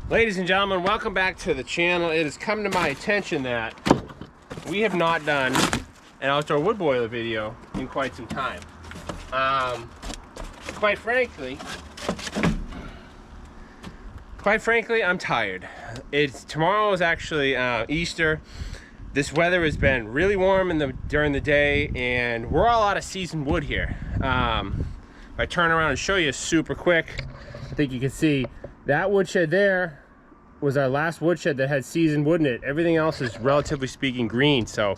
Ladies and gentlemen, welcome back to the channel. It has come to my attention that we have not done an outdoor wood boiler video in quite some time. Quite frankly, I'm tired. Tomorrow is actually Easter. This weather has been really warm during the day, and we're all out of seasoned wood here. If I turn around and show you super quick, I think you can see that woodshed there was our last woodshed that had seasoned wood in it. Everything else is, relatively speaking, green. So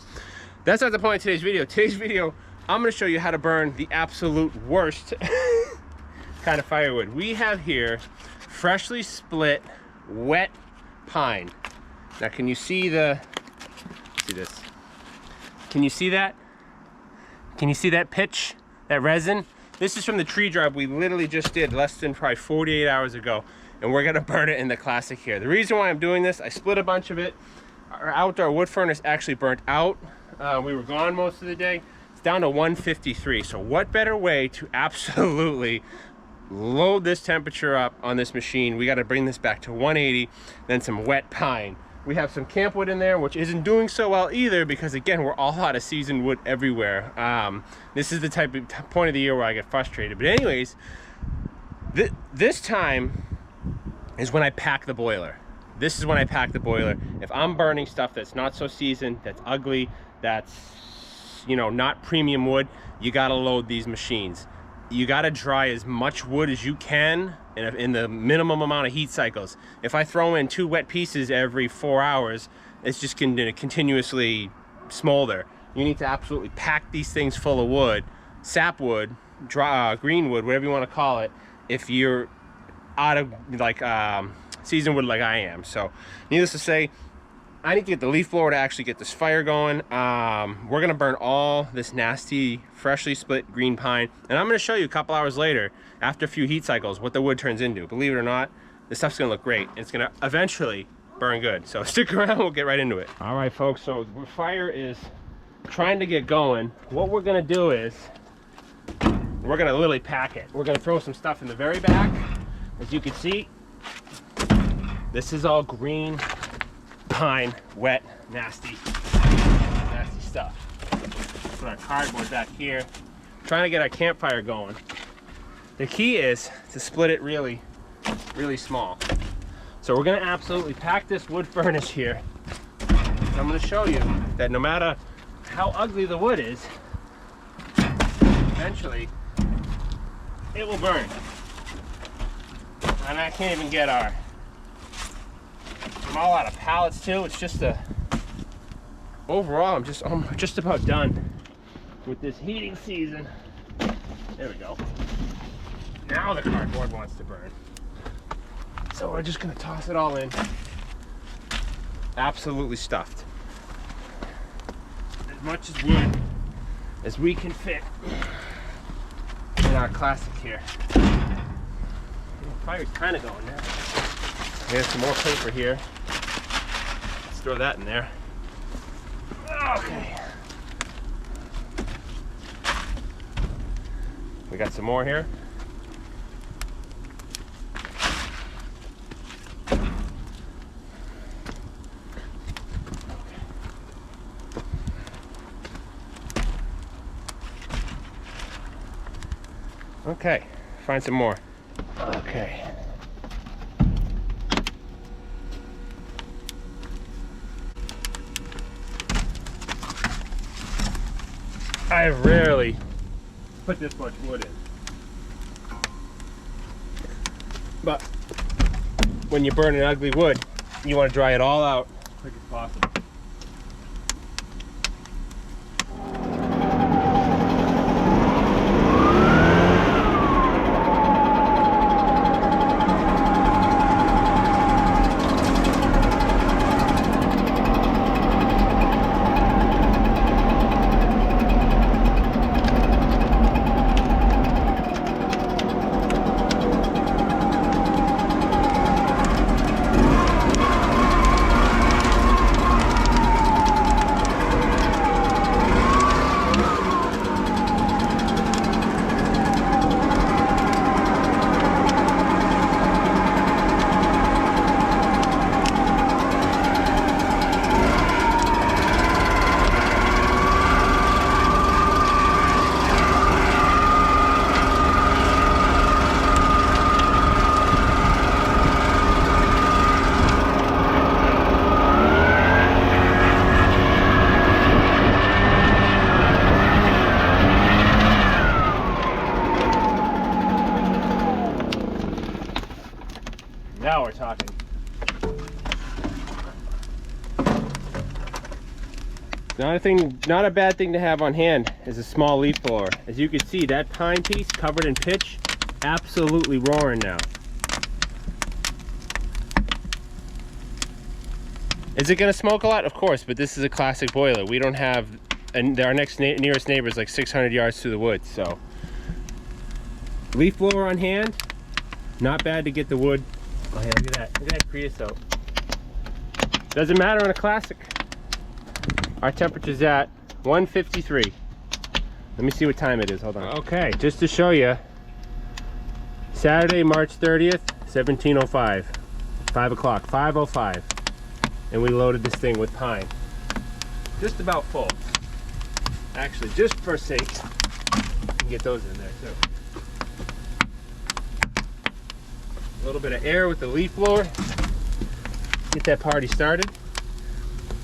that's not the point of today's video. Today's video, I'm going to show you how to burn the absolute worst kind of firewood. We have here freshly split wet pine. Now, can you see this? Can you see that? Can you see that pitch, that resin? This is from the tree drive we literally just did less than probably 48 hours ago, and we're gonna burn it in the classic here. The reason why I'm doing this, I split a bunch of it. Our outdoor wood furnace actually burnt out. We were gone most of the day. It's down to 153. So what better way to absolutely load this temperature up on this machine? We got to bring this back to 180, then some wet pine. We have some camp wood in there, which isn't doing so well either because, again, we're all out of seasoned wood everywhere. This is the type of point of the year where I get frustrated. But anyways, this time is when I pack the boiler. This is when I pack the boiler. If I'm burning stuff that's not so seasoned, that's ugly, that's, you know, not premium wood, you got to load these machines. You got to dry as much wood as you can in the minimum amount of heat cycles. If I throw in 2 wet pieces every 4 hours, it's just going to continuously smolder. You need to absolutely pack these things full of wood, sapwood, green wood, whatever you want to call it, if you're out of like seasoned wood like I am. So needless to say, I need to get the leaf blower to actually get this fire going. We're gonna burn all this nasty, freshly split green pine, and I'm gonna show you a couple hours later, after a few heat cycles, what the wood turns into. Believe it or not, this stuff's gonna look great. It's gonna eventually burn good. So stick around, we'll get right into it. All right, folks, so the fire is trying to get going. What we're gonna do is, we're gonna literally pack it. We're gonna throw some stuff in the very back. As you can see, this is all green pine, wet, nasty stuff. Put our cardboard back here, trying to get our campfire going. The key is to split it really small. So we're gonna absolutely pack this wood furnace here. I'm gonna show you that no matter how ugly the wood is, eventually it will burn. And I can't even get I'm all out of pallets too. It's just overall, I'm just about done with this heating season. There we go. Now the cardboard wants to burn. So we're just gonna toss it all in. Absolutely stuffed. As much as wood as we can fit in our classic here. The fire's kind of going now. There's some more paper here. Let's throw that in there. Okay. We got some more here. Okay, find some more. Okay. I rarely put this much wood in, but when you burn an ugly wood, you want to dry it all out as quick as possible. Now we're talking. Not a bad thing to have on hand is a small leaf blower. As you can see, that pine piece covered in pitch, absolutely roaring now. Is it gonna smoke a lot? Of course, but this is a classic boiler. We don't have, and our nearest neighbor is like 600 yards through the woods, so. Leaf blower on hand, not bad to get the wood. Oh yeah, look at that creosote. Doesn't matter on a classic. Our temperature's at 153. Let me see what time it is, hold on. Okay, just to show you, Saturday, March 30th, 17:05, 5 o'clock, 5:05. And we loaded this thing with pine. Just about full. Actually, just for sake, you can get those in there too. A little bit of air with the leaf blower. Get that party started.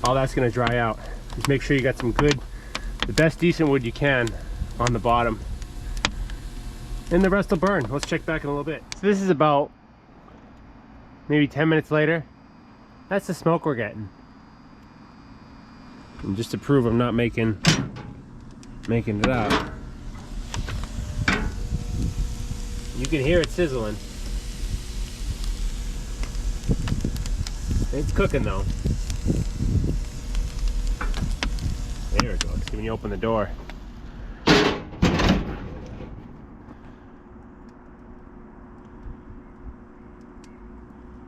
All that's gonna dry out. Just make sure you got some good, the best decent wood you can on the bottom. And the rest will burn. Let's check back in a little bit. So this is about maybe 10 minutes later. That's the smoke we're getting. And just to prove I'm not making it up. You can hear it sizzling. It's cooking though. There it goes, when you open the door.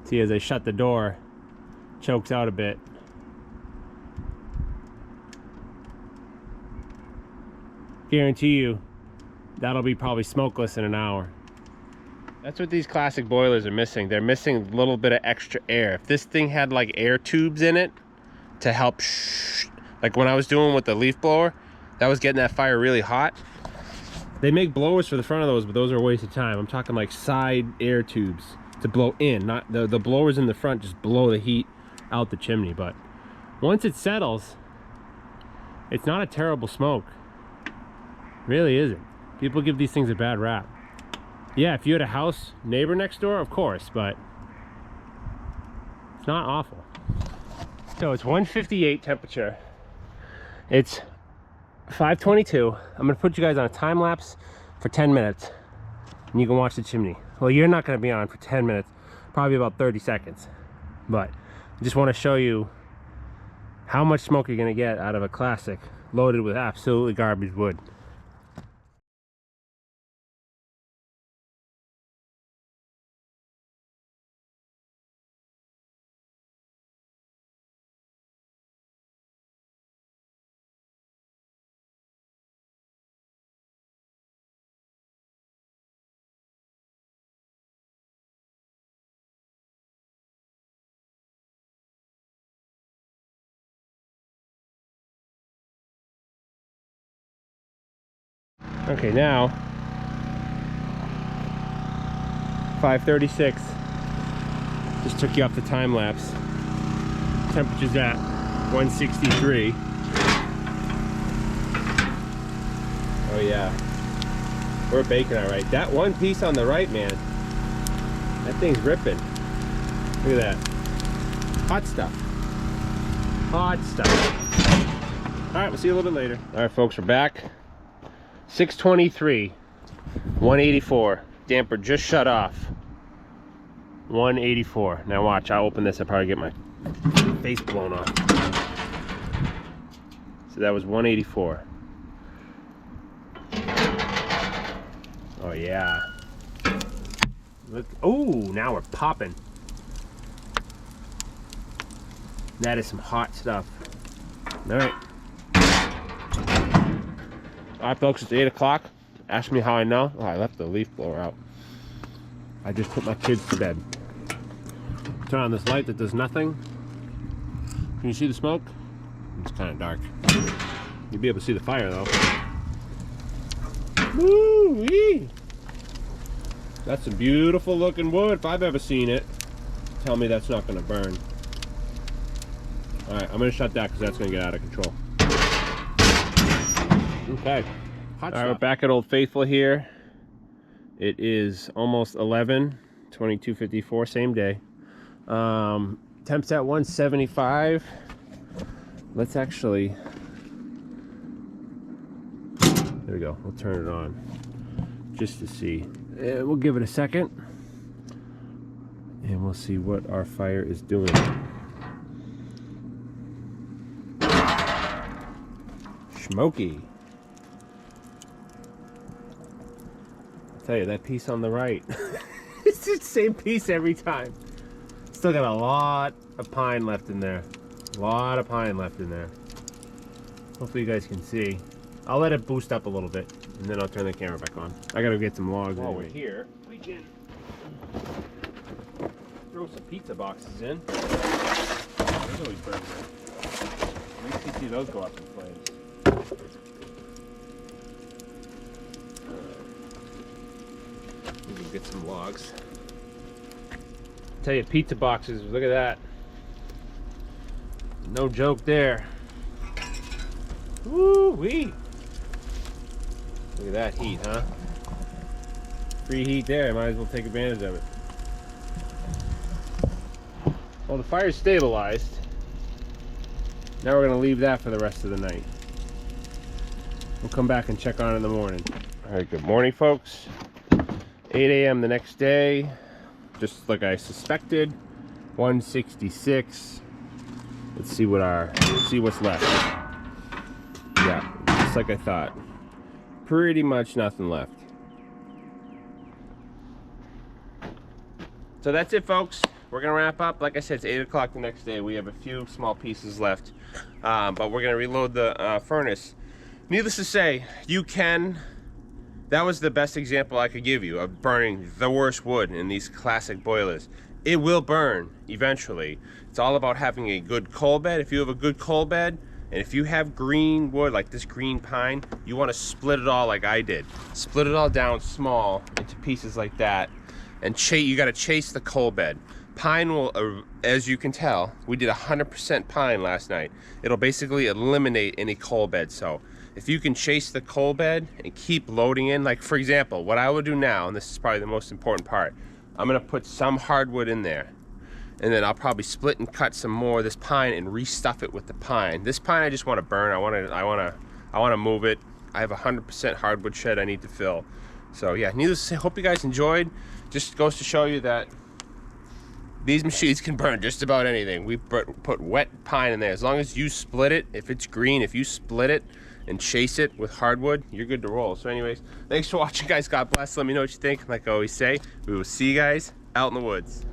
See, as I shut the door, chokes out a bit. Guarantee you, that'll be probably smokeless in an hour. That's what these classic boilers are missing. They're missing a little bit of extra air. If this thing had like air tubes in it to help like when I was doing with the leaf blower, that was getting that fire really hot. They make blowers for the front of those, but those are a waste of time. I'm talking like side air tubes to blow in, not the blowers in the front just blow the heat out the chimney. But once it settles, it's not a terrible smoke. Really isn't. People give these things a bad rap. Yeah, if you had a house neighbor next door, of course, but it's not awful. So it's 158 temperature. It's 5:22. I'm gonna put you guys on a time lapse for 10 minutes and you can watch the chimney. Well, you're not gonna be on for 10 minutes, probably about 30 seconds. But I just wanna show you how much smoke you're gonna get out of a classic loaded with absolutely garbage wood. Okay, now 5:36. Just took you off the time lapse. Temperature's at 163. Oh yeah, we're baking all right. That one piece on the right, man, that thing's ripping. Look at that. Hot stuff. Hot stuff. All right, we'll see you a little bit later. All right, folks, we're back. 6:23, 184. Damper just shut off. 184. Now watch, I'll open this, I'll probably get my face blown off. So that was 184. Oh yeah. Look, oh, now we're popping. That is some hot stuff. All right. All right, folks, it's 8 o'clock. Ask me how I know. Oh, I left the leaf blower out. I just put my kids to bed. Turn on this light that does nothing. Can you see the smoke? It's kind of dark. You'll be able to see the fire, though. Woo-wee! That's some beautiful looking wood, if I've ever seen it. Tell me that's not going to burn. All right, I'm going to shut that because that's going to get out of control. Okay. All right, we're back at Old Faithful here. It is almost 11 2254, same day. Temps at 175. Let's actually, there we go. We'll turn it on just to see. We'll give it a second and we'll see what our fire is doing. Smoky. I'll tell you, that piece on the right, it's the same piece every time. Still got a lot of pine left in there. A lot of pine left in there. Hopefully you guys can see. I'll let it boost up a little bit and then I'll turn the camera back on. I gotta get some logs. While we're here, we can throw some pizza boxes in. Those always burn good. Nice to see those go up in flames. We can get some logs. Tell you, pizza boxes, look at that. No joke there. Woo-wee. Look at that heat, huh? Free heat there, might as well take advantage of it. Well, the fire's stabilized. Now we're gonna leave that for the rest of the night. We'll come back and check on it in the morning. All right, good morning, folks. 8 a.m. the next day. Just like I suspected, 166. Let's see what's left. Yeah, just like I thought. Pretty much nothing left. So that's it, folks. We're gonna wrap up. Like I said, it's 8 o'clock the next day. We have a few small pieces left, but we're gonna reload the furnace. Needless to say, that was the best example I could give you of burning the worst wood in these classic boilers. It will burn eventually. It's all about having a good coal bed. If you have a good coal bed, and if you have green wood, like this green pine, you want to split it all like I did. Split it all down small into pieces like that, and you got to chase the coal bed. Pine will, as you can tell, we did 100% pine last night. It'll basically eliminate any coal bed. So if you can chase the coal bed and keep loading in, like for example, what I would do now, and this is probably the most important part, I'm gonna put some hardwood in there, and then I'll probably split and cut some more of this pine and restuff it with the pine. This pine I just want to burn. I want to move it. I have 100% hardwood shed I need to fill. So yeah, needless to say, hope you guys enjoyed. Just goes to show you that these machines can burn just about anything. We put wet pine in there. As long as you split it, if it's green, if you split it and chase it with hardwood, you're good to roll. So anyways, thanks for watching, guys. God bless. Let me know what you think. Like I always say, we will see you guys out in the woods.